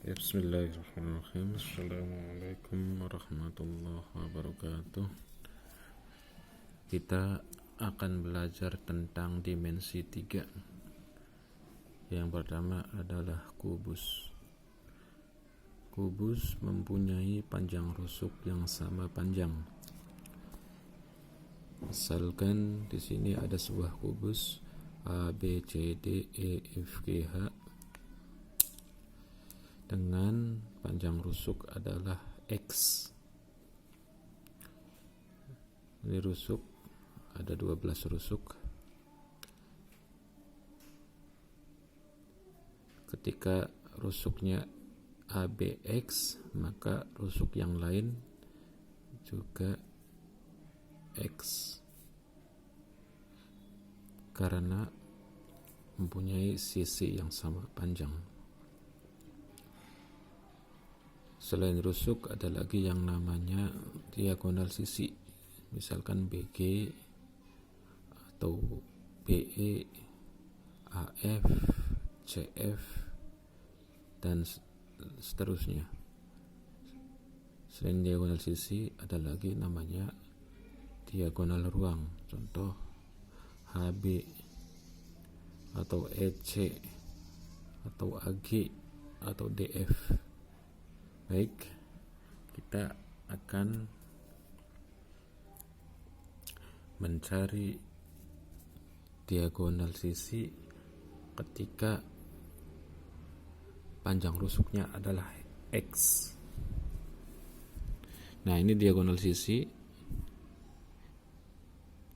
Ya, bismillahirrahmanirrahim. Assalamualaikum warahmatullahi wabarakatuh. Kita akan belajar tentang dimensi 3. Yang pertama adalah kubus. Kubus mempunyai panjang rusuk yang sama panjang. Misalkan di sini ada sebuah kubus A, B, C, D, E, F, G, H dengan panjang rusuk adalah X. Ini rusuk, ada 12 rusuk. Ketika rusuknya ABX, maka rusuk yang lain juga X karena mempunyai sisi yang sama panjang. Selain rusuk ada lagi yang namanya diagonal sisi, misalkan BG atau BE, AF, CF dan seterusnya. Selain diagonal sisi ada lagi namanya diagonal ruang, contoh HB atau EC atau AG atau DF. Baik, kita akan mencari diagonal sisi ketika panjang rusuknya adalah X. Nah, ini diagonal sisi.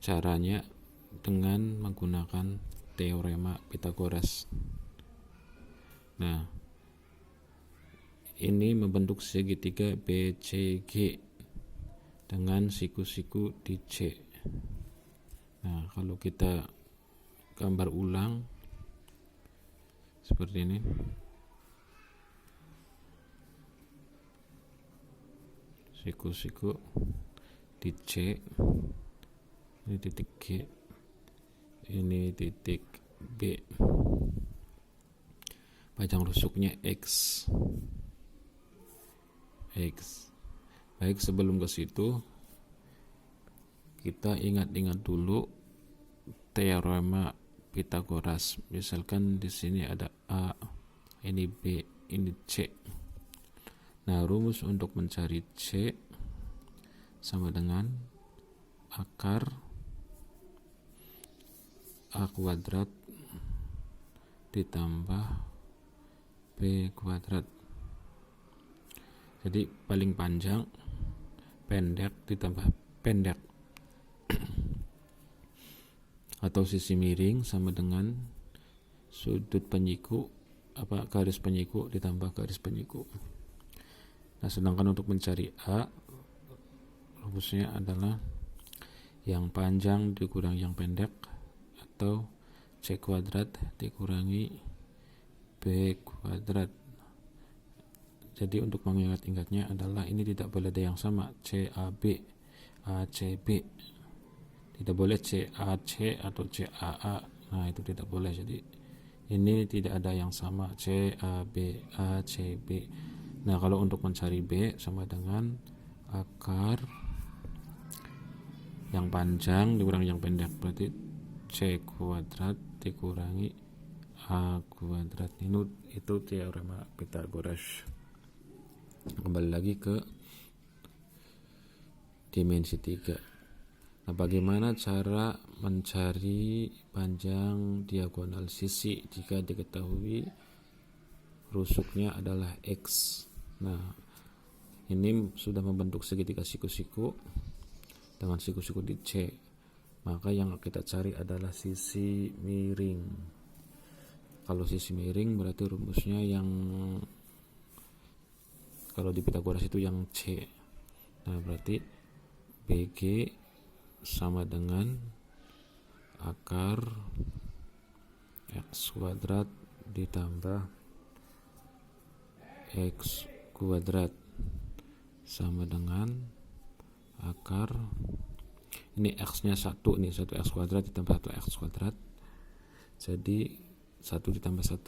Caranya dengan menggunakan teorema Pythagoras. Nah, ini membentuk segitiga BCG dengan siku-siku di C. Nah, kalau kita gambar ulang seperti ini, siku-siku di C, ini titik G, ini titik B, panjang rusuknya X. Baik, sebelum ke situ kita ingat-ingat dulu teorema Pythagoras. Misalkan di sini ada A, ini B, ini C. Nah, rumus untuk mencari C sama dengan akar A kuadrat ditambah B kuadrat. Jadi paling panjang pendek ditambah pendek atau sisi miring sama dengan sudut penyiku garis penyiku ditambah garis penyiku. Nah, sedangkan untuk mencari A, rumusnya adalah yang panjang dikurangi yang pendek atau C kuadrat dikurangi B kuadrat. Jadi untuk mengingat-ingatnya adalah ini tidak boleh ada yang sama, CAB, ACB. Tidak boleh CAC atau CAA. Nah, itu tidak boleh. Jadi ini tidak ada yang sama, CAB, ACB. Nah, kalau untuk mencari B sama dengan akar yang panjang dikurangi yang pendek, berarti C kuadrat dikurangi A kuadrat. Itu teorema Pythagoras. Kembali lagi ke dimensi 3. Nah, bagaimana cara mencari panjang diagonal sisi jika diketahui rusuknya adalah X? Nah, ini sudah membentuk segitiga siku-siku dengan siku-siku di C. Maka yang kita cari adalah sisi miring. Kalau sisi miring berarti rumusnya yang kalau di Pythagoras itu yang C. Nah, berarti BG sama dengan akar X kuadrat ditambah X kuadrat sama dengan akar, ini X nya 1 nih, 1 X kuadrat ditambah 1 X kuadrat, jadi 1 ditambah 1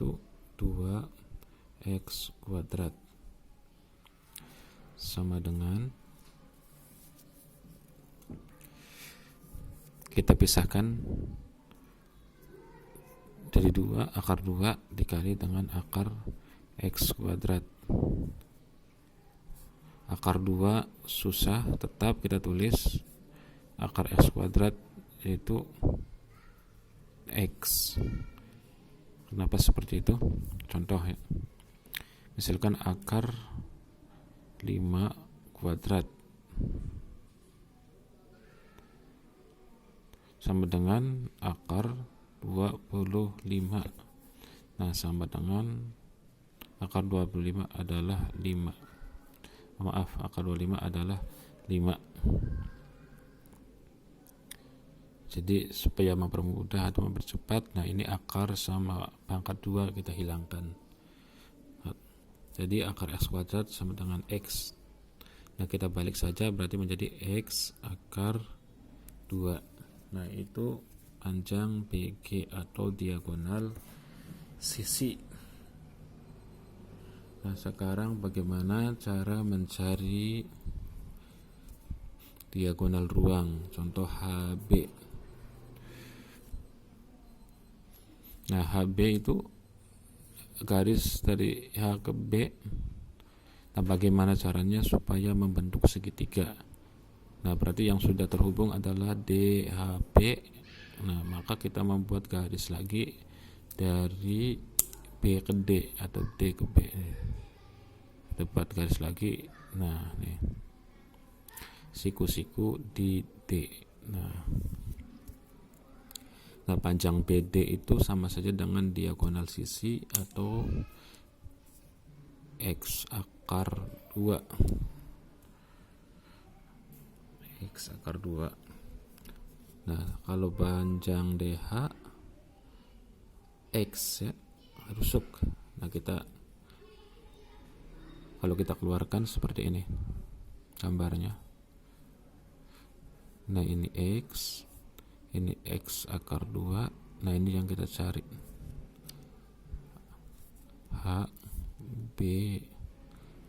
2 X kuadrat sama dengan, kita pisahkan dari 2, akar 2 dikali dengan akar X kuadrat. Akar 2 susah, tetap kita tulis akar X kuadrat yaitu X. Kenapa seperti itu? Contoh ya, misalkan akar 5 kuadrat sama dengan akar 25. Nah, sama dengan akar 25 adalah 5. Maaf, akar 25 adalah 5. Jadi supaya mempermudah atau mempercepat, nah ini akar sama pangkat 2 kita hilangkan. Jadi akar X kuadrat sama dengan X. Nah, kita balik saja, berarti menjadi X akar 2. Nah, itu panjang BG atau diagonal sisi. Nah, sekarang bagaimana cara mencari diagonal ruang? Contoh HB. Nah, HB itu garis dari H ke B. Nah, bagaimana caranya supaya membentuk segitiga? Nah, berarti yang sudah terhubung adalah DHB. Nah, maka kita membuat garis lagi dari B ke D atau D ke B. Kita buat garis lagi. Nah, nih. Siku-siku di D. Nah, panjang BD itu sama saja dengan diagonal sisi atau X akar 2. X akar 2. Nah, kalau panjang DH X ya, rusuk. Nah, kalau kita keluarkan seperti ini gambarnya. Nah, ini X, ini X akar 2. Nah, ini yang kita cari, H B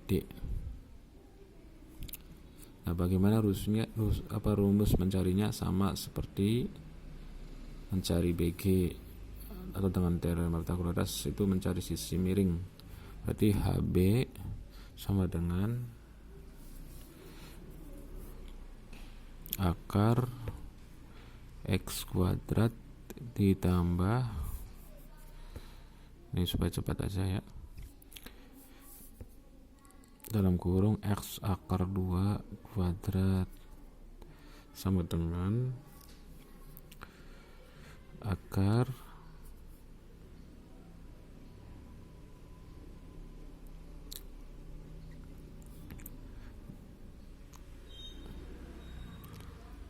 D. Nah, bagaimana rumus mencarinya? Sama seperti mencari BG atau dengan teorema Pythagoras, itu mencari sisi miring. Berarti HB sama dengan akar X kuadrat ditambah, ini supaya cepat aja ya, dalam kurung X akar 2 kuadrat sama dengan akar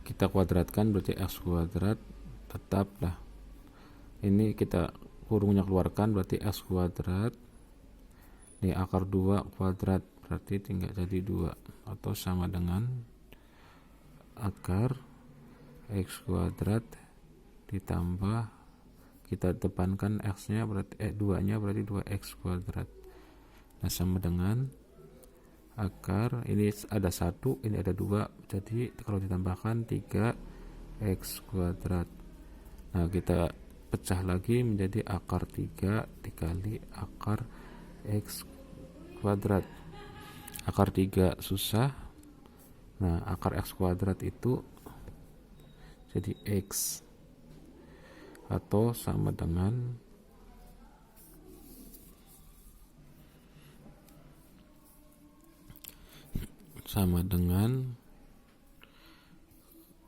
kita kuadratkan, berarti X kuadrat tetaplah. Ini kita kurungnya keluarkan, berarti X kuadrat. Ini akar 2 kuadrat, berarti tinggal jadi 2 atau sama dengan akar X kuadrat ditambah, kita depankan X nya berarti 2 nya berarti 2X kuadrat. Nah, sama dengan akar, ini ada 1, ini ada 2, jadi kalau ditambahkan 3X kuadrat. Nah, kita pecah lagi menjadi akar 3 dikali akar X kuadrat. Akar 3 susah. Nah, akar X kuadrat itu jadi X atau sama dengan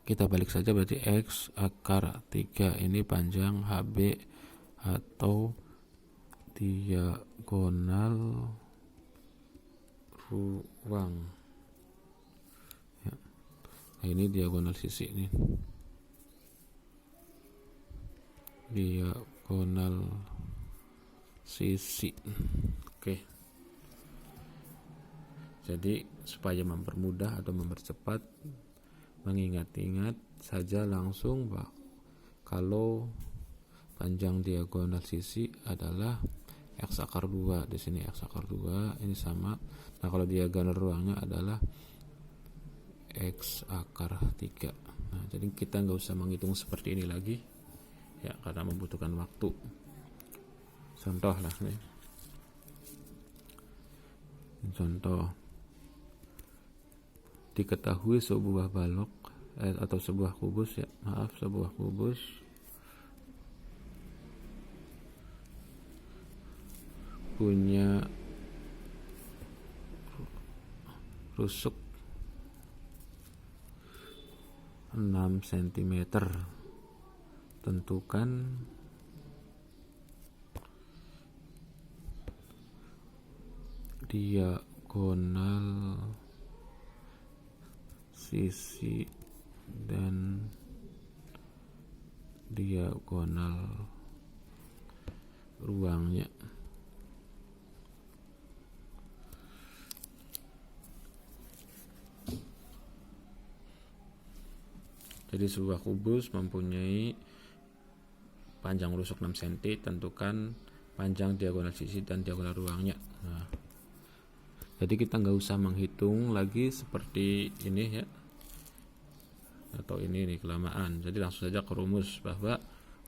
kita balik saja, berarti X akar 3 ini panjang HB atau diagonal ruang ya. Nah, ini diagonal sisi ini, diagonal sisi. Oke. Jadi supaya mempermudah atau mempercepat, mengingat-ingat saja langsung bahwa kalau panjang diagonal sisi adalah X akar 2 di sini, X akar 2 ini sama. Nah kalau diagonal ruangnya adalah X akar 3. Nah jadi kita nggak usah menghitung seperti ini lagi ya, karena membutuhkan waktu. Contoh lah nih, contoh, diketahui sebuah balok atau sebuah kubus ya, maaf, sebuah kubus punya rusuk 6 cm. Tentukan diagonal sisi dan diagonal ruangnya. Jadi sebuah kubus mempunyai panjang rusuk 6 cm, tentukan panjang diagonal sisi dan diagonal ruangnya. Nah, jadi kita nggak usah menghitung lagi seperti ini ya, atau ini nih kelamaan. Jadi langsung saja ke rumus, bahwa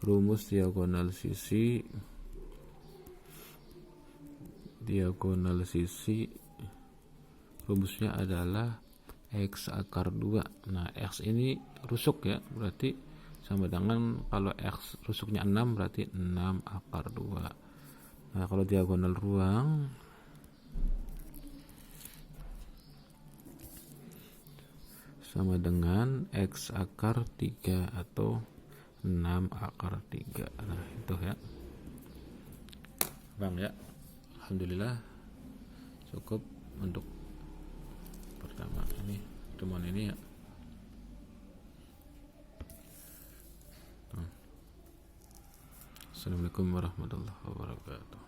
rumus diagonal sisi rumusnya adalah X akar 2. Nah X ini rusuk ya, berarti sama dengan, kalau X rusuknya 6 berarti 6 akar 2. Nah kalau diagonal ruang sama dengan X akar 3 atau 6 akar 3. Nah itu ya Bang ya. Alhamdulillah cukup untuk pertama ini, temuan ini ya. Assalamualaikum warahmatullahi wabarakatuh.